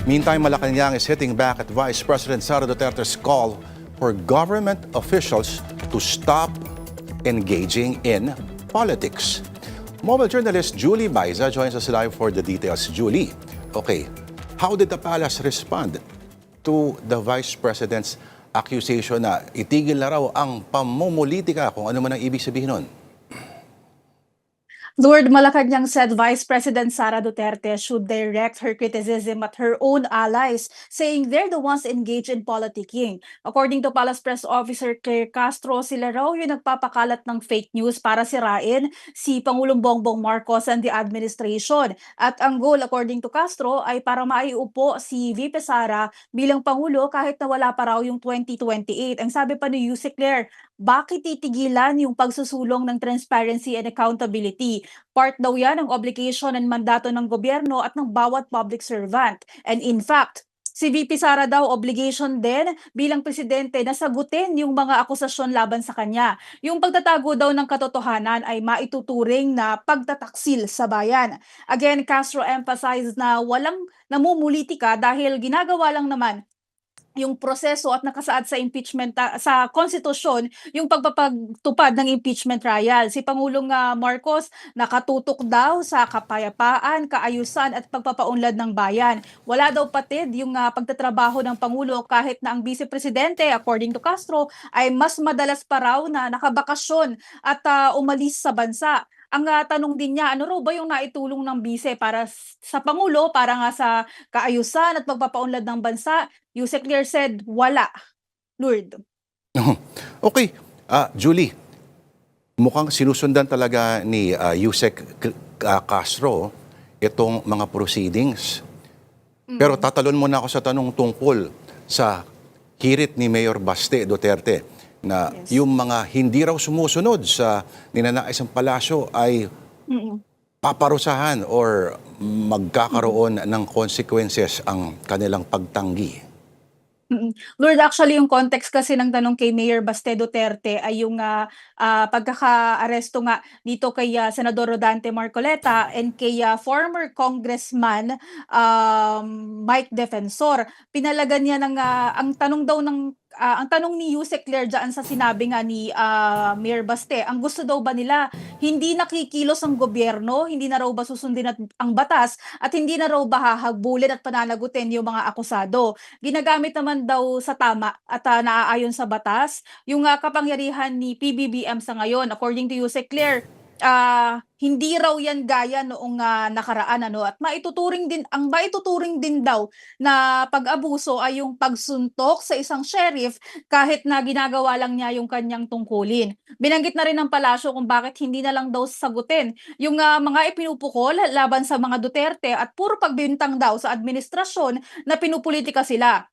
Meantime, Malacanang is hitting back at Vice President Sara Duterte's call for government officials to stop engaging in politics. Mobile journalist Julie Baiza joins us live for the details. Julie, okay, how did the palace respond to the Vice President's accusation na itigil na raw ang pamumulitika, kung ano man ang ibig sabihin nun? Lord, Malacanang said Vice President Sara Duterte should direct her criticism at her own allies, saying they're the ones engaged in politicking. According to Palace Press Officer Claire Castro, sila raw yung nagpapakalat ng fake news para sirain si Pangulong Bongbong Marcos and the administration. At ang goal, according to Castro, ay para maiupo si VP Sara bilang Pangulo kahit na wala pa raw yung 2028. Ang sabi pa ni Yusek Claire, bakit titigilan yung pagsusulong ng transparency and accountability? Part daw yan ng obligation and mandato ng gobyerno at ng bawat public servant. And in fact, si VP Sara daw obligation din bilang presidente na sagutin yung mga akusasyon laban sa kanya. Yung pagtatago daw ng katotohanan ay maituturing na pagtataksil sa bayan. Again, Castro emphasized na walang namumulitika dahil ginagawa lang naman yung proseso at nakasaad sa impeachment sa konstitusyon yung pagpapagtupad ng impeachment trial. Si Pangulong Marcos nakatutok daw sa kapayapaan, kaayusan at pagpapaunlad ng bayan. Wala daw patid yung pagtatrabaho ng Pangulo kahit na ang Vice Presidente, according to Castro, ay mas madalas pa raw na nakabakasyon at umalis sa bansa. Ang tanong din niya, ano raw ba yung naitulong ng bise para sa Pangulo, para nga sa kaayusan at pagpapaunlad ng bansa? Yusek Claire said, wala. Lord. Okay, Julie, mukhang sinusundan talaga ni Yusek Castro itong mga proceedings. Pero tatalon muna ako sa tanong tungkol sa hirit ni Mayor Baste Duterte na yung mga hindi raw sumusunod sa ninanais ng palasyo ay paparusahan or magkakaroon ng consequences ang kanilang pagtanggi. Lord, actually yung context kasi ng tanong kay Mayor Baste Duterte ay yung pagkaka-aresto nga dito kay Senador Rodante Marcoleta and kay former Congressman Mike Defensor. Pinalagan niya ng ang tanong daw ng ang tanong ni Yusek Claire dyan sa sinabi nga ni Mayor Baste, ang gusto daw ba nila hindi nakikilos ang gobyerno, hindi na raw ba susundin ang batas at hindi na raw ba hahagbulin at pananagutin yung mga akusado. Ginagamit naman daw sa tama at naaayon sa batas yung kapangyarihan ni PBBM sa ngayon. According to Yusek Claire, hindi raw yan gaya noong nakaraan at maituturing din daw na pag-abuso ay yung pagsuntok sa isang sheriff kahit na ginagawa lang niya yung kanyang tungkulin. Binanggit na rin ng palasyo kung bakit hindi na lang daw sagutin yung mga ipinupukol laban sa mga Duterte at puro pagbintang daw sa administrasyon na pinupolitika sila.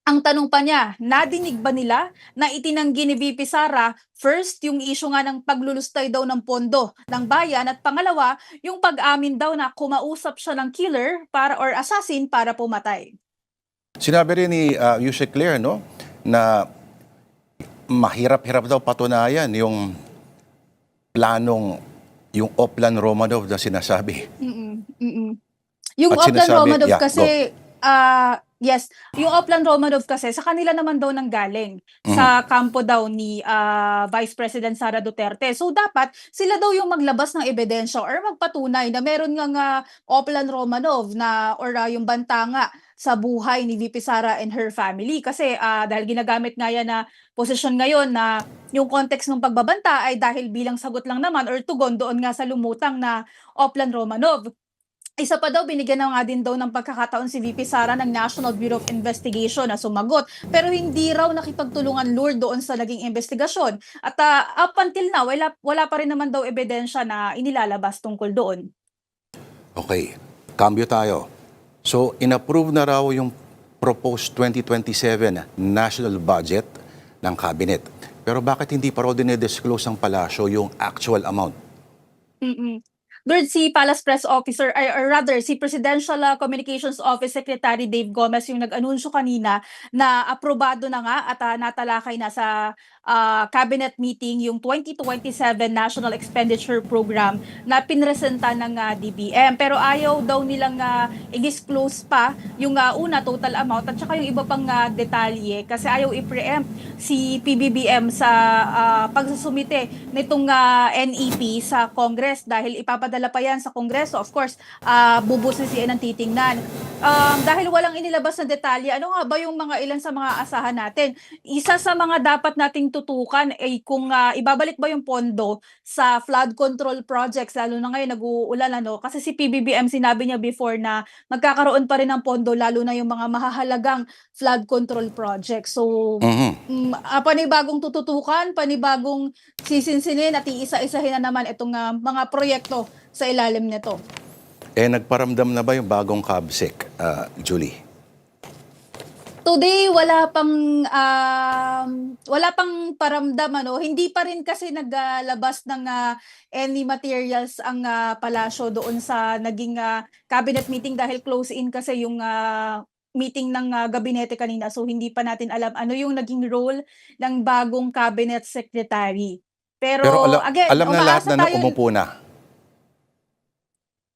Ang tanong pa niya, nadinig ba nila na itinanggi ni VP Sara, first, yung issue nga ng paglulustay daw ng pondo ng bayan at pangalawa, yung pag-amin daw na kumausap siya ng killer or assassin para pumatay. Sinabi rin ni Yusek Claire na mahirap-hirap daw patunayan yung planong, yung Oplan Romanov na sinasabi. Yung At Oplan sinasabi- Romanov yeah, kasi, yes, yung Oplan Romanov kasi sa kanila naman daw nanggaling sa kampo daw ni Vice President Sara Duterte. So dapat sila daw yung maglabas ng ebidensya or magpatunay na meron nga Oplan Romanov na or yung banta nga sa buhay ni VP Sara and her family. Kasi dahil ginagamit nga yan na posisyon ngayon na yung context ng pagbabanta ay dahil bilang sagot lang naman or tugon doon nga sa lumutang na Oplan Romanov. Isa pa daw, binigyan na nga din daw ng pagkakataon si VP Sara ng National Bureau of Investigation na sumagot. Pero hindi raw nakipagtulungan Lord doon sa naging investigasyon. At up until now, wala pa rin naman daw ebidensya na inilalabas tungkol doon. Okay, cambio tayo. So, inapprove na raw yung proposed 2027 national budget ng cabinet. Pero bakit hindi pa raw dinidisclose ang palasyo yung actual amount? Lord, si Palace Press Officer, or rather, si Presidential Communications Office Secretary Dave Gomez yung nag-anunsyo kanina na aprobado na nga at natalakay na sa cabinet meeting yung 2027 National Expenditure Program na pinresenta ng DBM. Pero ayaw daw nilang i-disclose pa yung una total amount at saka yung iba pang detalye kasi ayaw i-preempt si PBBM sa pagsusumite nitong NEP sa Congress dahil ipapadala pa yan sa Kongreso. Of course, bubusisiin ang titingnan. Dahil walang inilabas na detalye, ano nga ba yung mga ilan sa mga asahan natin? Isa sa mga dapat nating tutukan ay kung ibabalik ba yung pondo sa flood control projects, lalo na ngayon nag-uulan, ano? Kasi si PBBM sinabi niya before na magkakaroon pa rin ng pondo lalo na yung mga mahahalagang flood control projects. So, panibagong tututukan, panibagong sisinsinin at iisa-isahin na naman itong mga proyekto sa ilalim nito. Nagparamdam na ba yung bagong KABSEC, Julie? Today wala pang paramdam, ano. Hindi pa rin kasi naglabas ng any materials ang palasyo doon sa naging cabinet meeting dahil close in kasi yung meeting ng gabinete kanina. So hindi pa natin alam ano yung naging role ng bagong cabinet secretary. Pero Pero again, alam na lahat umaasa na tayo. umupo na.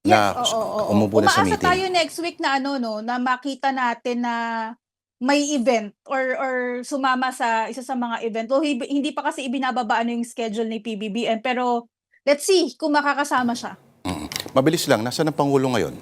Yes, Na oo. umupo na sa Umaasa meeting. tayo next week na ano, no, na makita natin na may event or sumama sa isa sa mga event. O hindi pa kasi ibinababa ano yung schedule ni PBBM, pero let's see kung makakasama siya. Mabilis lang, nasaan ang Pangulo ngayon?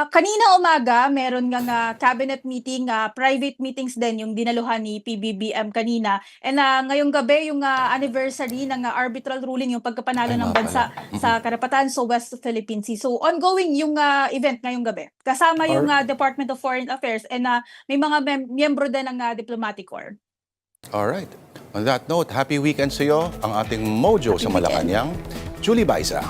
Kanina umaga meron ngang cabinet meeting, private meetings din yung dinaluhan ni PBBM kanina. And ngayong gabi yung anniversary ng arbitral ruling, yung pagkapanalo Ay, ng nga bansa pala. sa karapatan sa West Philippine Sea. So ongoing yung event ngayong gabi. Kasama yung Department of Foreign Affairs and may mga miyembro din ng Diplomatic Corps. Alright. On that note, happy weekend sa iyo, ang ating mojo sa Happy weekend. Malacanang, Julie Baisa.